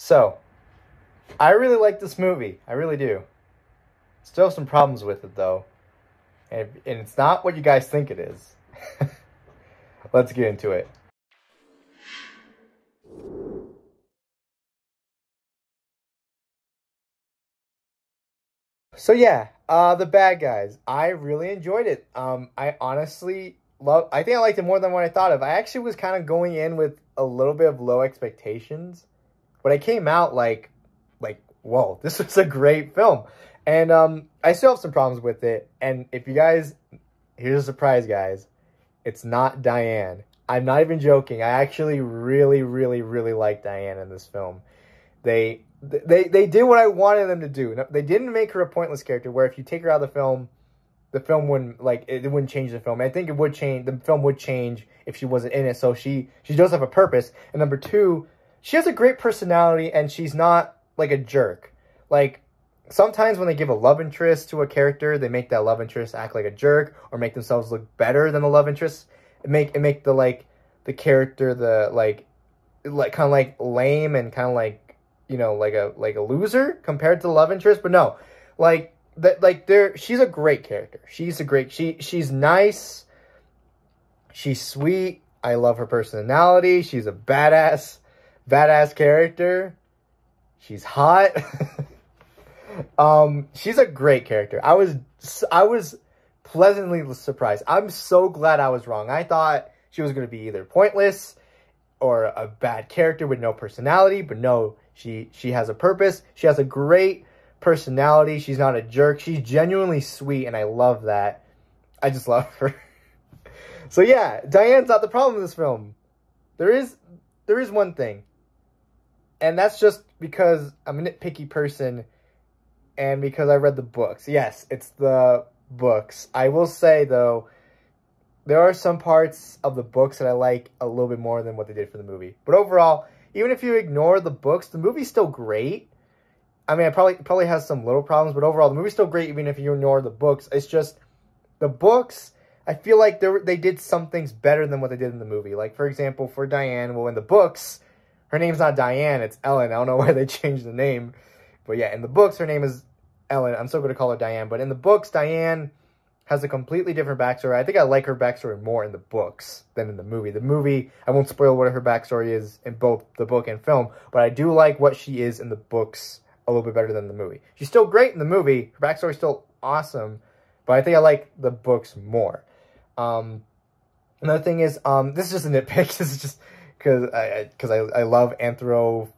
So, I really like this movie. I really do. Still have some problems with it, though. And it's not what you guys think it is. Let's get into it. So yeah, The Bad Guys. I really enjoyed it. I honestly I think I liked it more than what I thought of. I actually was kind of going in with a little bit of low expectations, but I came out whoa, this was a great film. And I still have some problems with it. And if you guys, here's a surprise, guys. It's not Diane. I'm not even joking. I actually really, really, really like Diane in this film. They did what I wanted them to do. They didn't make her a pointless character where if you take her out of the film wouldn't it wouldn't change the film. I think it would change. The film would change if she wasn't in it. So she does have a purpose. And number two, she has a great personality and she's not like a jerk. Like sometimes when they give a love interest to a character, they make that love interest act like a jerk or make themselves look better than the love interest. It make the character kind of like lame and kind of like like a loser compared to the love interest. But no, she's a great character. She's nice. She's sweet. I love her personality. She's a badass character. She's hot. She's a great character. I was pleasantly surprised. I'm so glad I was wrong. I thought she was going to be either pointless or a bad character with no personality, but no, she has a purpose. She has a great personality. She's not a jerk. She's genuinely sweet, and I love that. I just love her. So yeah, Diane's not the problem in this film. There is one thing, and that's just because I'm a nitpicky person, and because I read the books. Yes, it's the books. I will say though, there are some parts of the books that I like a little bit more than what they did for the movie. But overall, even if you ignore the books, the movie's still great. I mean, it probably has some little problems, but overall, the movie's still great even if you ignore the books. It's just, the books, I feel like they did some things better than what they did in the movie. Like, for example, for Diane, well, in the books, her name's not Diane, it's Ellen. I don't know why they changed the name. But yeah, in the books, her name is Ellen. I'm still going to call her Diane. But in the books, Diane has a completely different backstory. I think I like her backstory more in the books than in the movie. The movie, I won't spoil what her backstory is in both the book and film, but I do like what she is in the books a little bit better than the movie. She's still great in the movie. Her backstory's still awesome, but I think I like the books more. Another thing is, this is just a nitpick. This is just because I love animal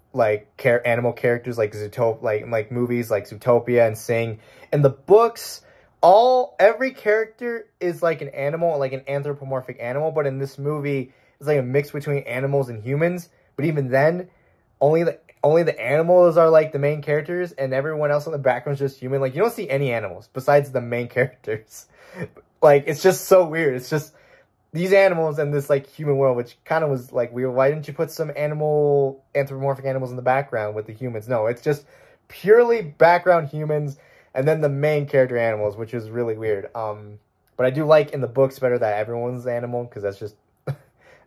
characters like Zootopia, like movies like Zootopia and Sing. In the books, every character is like an animal, like an anthropomorphic animal, but in this movie, it's like a mix between animals and humans. But even then, only the animals are like the main characters, and everyone else in the background is just human. Like, you don't see any animals besides the main characters. Like, it's just so weird. It's just these animals and this like human world, which kind of was like weird. Why didn't you put some anthropomorphic animals in the background with the humans? No, it's just purely background humans and then the main character animals, which is really weird. But I do like in the books better that everyone's animal, because that's just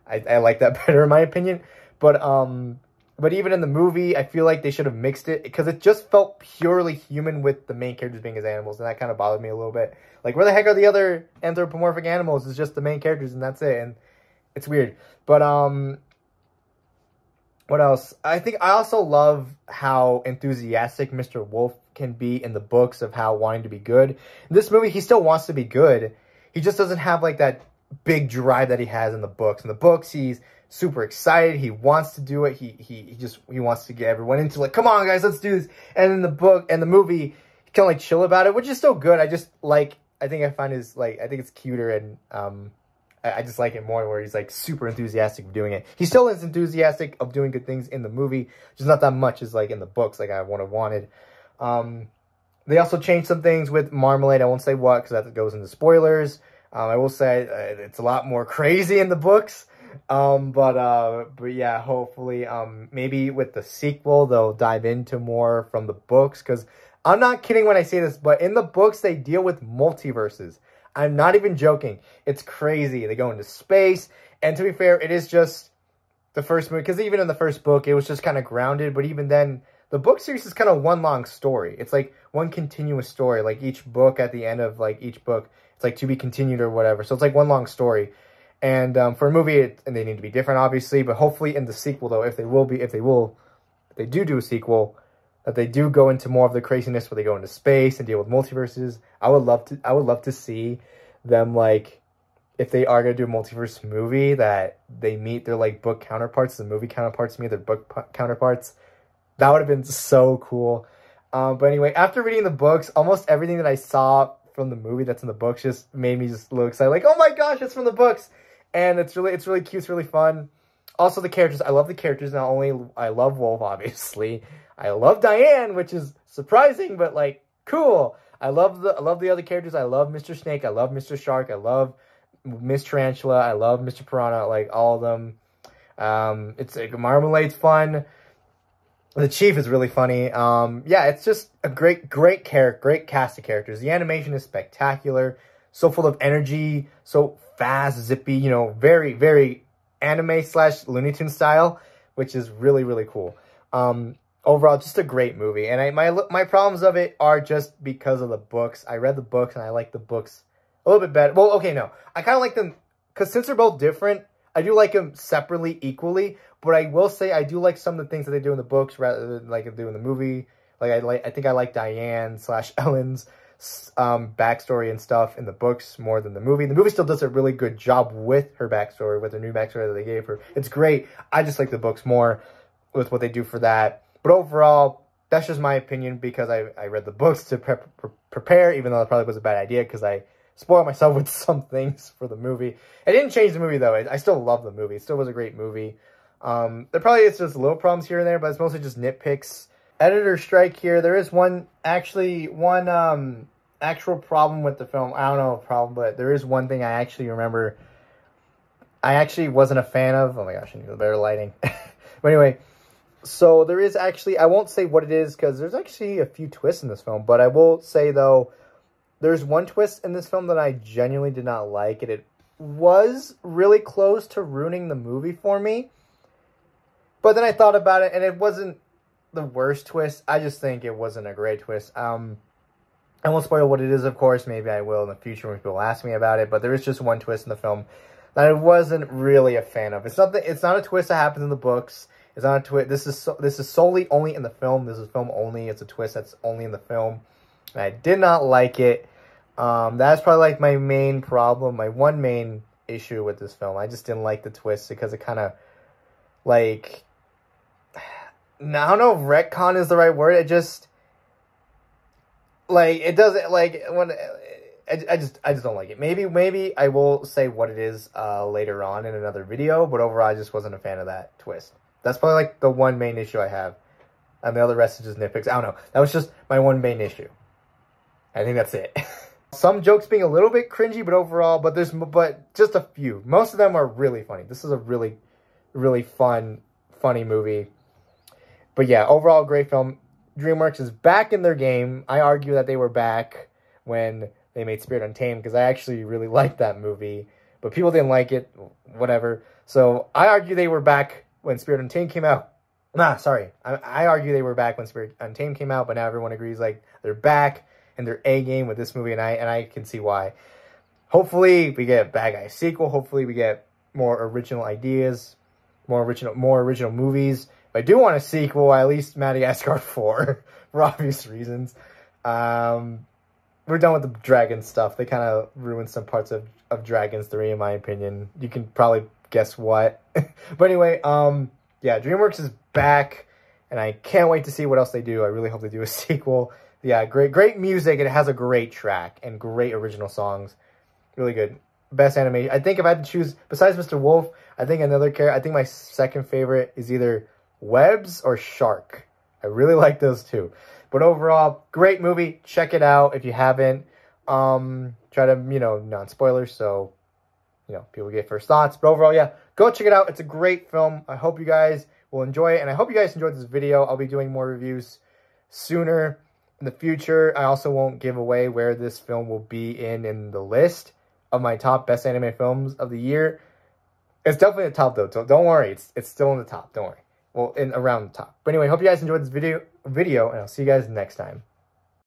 I like that better in my opinion. But even in the movie, I feel like they should have mixed it, because it just felt purely human with the main characters being as animals, and that kind of bothered me a little bit. Like, where the heck are the other anthropomorphic animals? It's just the main characters, and that's it, and it's weird. But, what else? I think I also love how enthusiastic Mr. Wolf can be in the books of how wanting to be good. In this movie, he still wants to be good. He just doesn't have, like, that big drive that he has in the books. In the books, he's super excited. He wants to do it. He wants to get everyone into, like, come on, guys, let's do this. And in the book and the movie, he kind of, like, chill about it, which is still good. I think it's cuter, and, I just like it more where he's, like, super enthusiastic of doing it. He still is enthusiastic of doing good things in the movie, just not that much as, like, in the books, like I would have wanted. They also changed some things with Marmalade. I won't say what, because that goes into spoilers. I will say it's a lot more crazy in the books. But yeah, hopefully, maybe with the sequel, they'll dive into more from the books, because I'm not kidding when I say this, but in the books, they deal with multiverses. I'm not even joking. It's crazy. They go into space, and to be fair, it is just the first movie, because even in the first book, it was just kind of grounded. But even then, the book series is kind of one long story. It's like one continuous story. Like each book, at the end of like each book, it's like to be continued or whatever. So it's like one long story. And for a movie, and they need to be different, obviously. But hopefully in the sequel, though, if they do a sequel, that they do go into more of the craziness where they go into space and deal with multiverses. I would love to see them, like, if they are going to do a multiverse movie, that they meet their, like, book counterparts, the movie counterparts meet their book counterparts. That would have been so cool. But anyway, after reading the books, almost everything that I saw from the movie that's in the books just made me just look excited. Like, oh my gosh, it's from the books. And it's really cute, it's really fun. Also, the characters, I love the characters. Not only, I love Wolf, obviously. I love Diane, which is surprising, but, like, cool. I love the other characters. I love Mr. Snake. I love Mr. Shark. I love Miss Tarantula. I love Mr. Piranha. Like, all of them. It's like, Marmalade's fun. The Chief is really funny. Yeah, it's just a great cast of characters. The animation is spectacular. So full of energy. So fast, zippy, you know, very, very anime / Looney Tunes style, which is really, really cool. Overall, just a great movie. And my problems of it are just because of the books. I read the books, and I like the books a little bit better. Well, okay, no. I kind of like them, because since they're both different, I do like them separately, equally. But I will say I do like some of the things that they do in the books rather than, like, they do in the movie. Like, I think I like Diane / Ellen's backstory and stuff in the books more than the movie. The movie still does a really good job with her backstory, with the new backstory that they gave her. It's great. I just like the books more with what they do for that. But overall, that's just my opinion, because I read the books to prepare, even though it probably was a bad idea, because I spoiled myself with some things for the movie. It didn't change the movie, though. I still love the movie. It still was a great movie. There probably is just little problems here and there, but it's mostly just nitpicks. Editor strike here. There is one actual problem with the film. I don't know a problem, but there is one thing I actually remember I actually wasn't a fan of. Oh my gosh, I need better lighting. But anyway, so there is actually, I won't say what it is, because there's actually a few twists in this film, but I will say, though, there's one twist in this film that I genuinely did not like, and it was really close to ruining the movie for me. But then I thought about it, and it wasn't the worst twist. I just think it wasn't a great twist. I won't spoil what it is, of course. Maybe I will in the future when people ask me about it. But there is just one twist in the film that I wasn't really a fan of. It's not a twist that happens in the books. It's not a twist. This is solely only in the film. This is film only. It's a twist that's only in the film. And I did not like it. That's probably like my main problem. My one main issue with this film. I just didn't like the twist because it kind of, like, I don't know if retcon is the right word. It just, like, it doesn't, like, when I just don't like it. Maybe I will say what it is later on in another video, but overall I just wasn't a fan of that twist. That's probably like the one main issue I have, and the other rest is just nitpicks. I don't know. That was just my one main issue. I think that's it. Some jokes being a little bit cringy, but overall, but just a few. Most of them are really funny. This is a really, really funny movie. But yeah, overall, great film. DreamWorks is back in their game. I argue that they were back when they made Spirit Untamed, because I actually really liked that movie. But people didn't like it, whatever. So I argue they were back when Spirit Untamed came out. I argue they were back when Spirit Untamed came out, but now everyone agrees, like, they're back in their A game with this movie, and I can see why. Hopefully we get a Bad Guys sequel. Hopefully we get more original ideas, more original movies. If I do want a sequel, at least Madagascar 4, for obvious reasons. We're done with the dragon stuff. They kind of ruined some parts of Dragons 3, in my opinion. You can probably guess what. But anyway, yeah, DreamWorks is back, and I can't wait to see what else they do. I really hope they do a sequel. Yeah, great music. It has a great track and great original songs. Really good. Best animation. I think if I had to choose, besides Mr. Wolf, I think my second favorite is either Webs or Shark. I really like those two. But overall, great movie. Check it out if you haven't. Try to, non-spoilers, so, people get first thoughts. But overall, yeah, go check it out. It's a great film. I hope you guys will enjoy it, and I hope you guys enjoyed this video. I'll be doing more reviews sooner in the future. I also won't give away where this film will be in the list of my top best anime films of the year. It's definitely the top though. So don't worry, it's still in the top. Don't worry. Well, around the top. But anyway, hope you guys enjoyed this video, and I'll see you guys next time.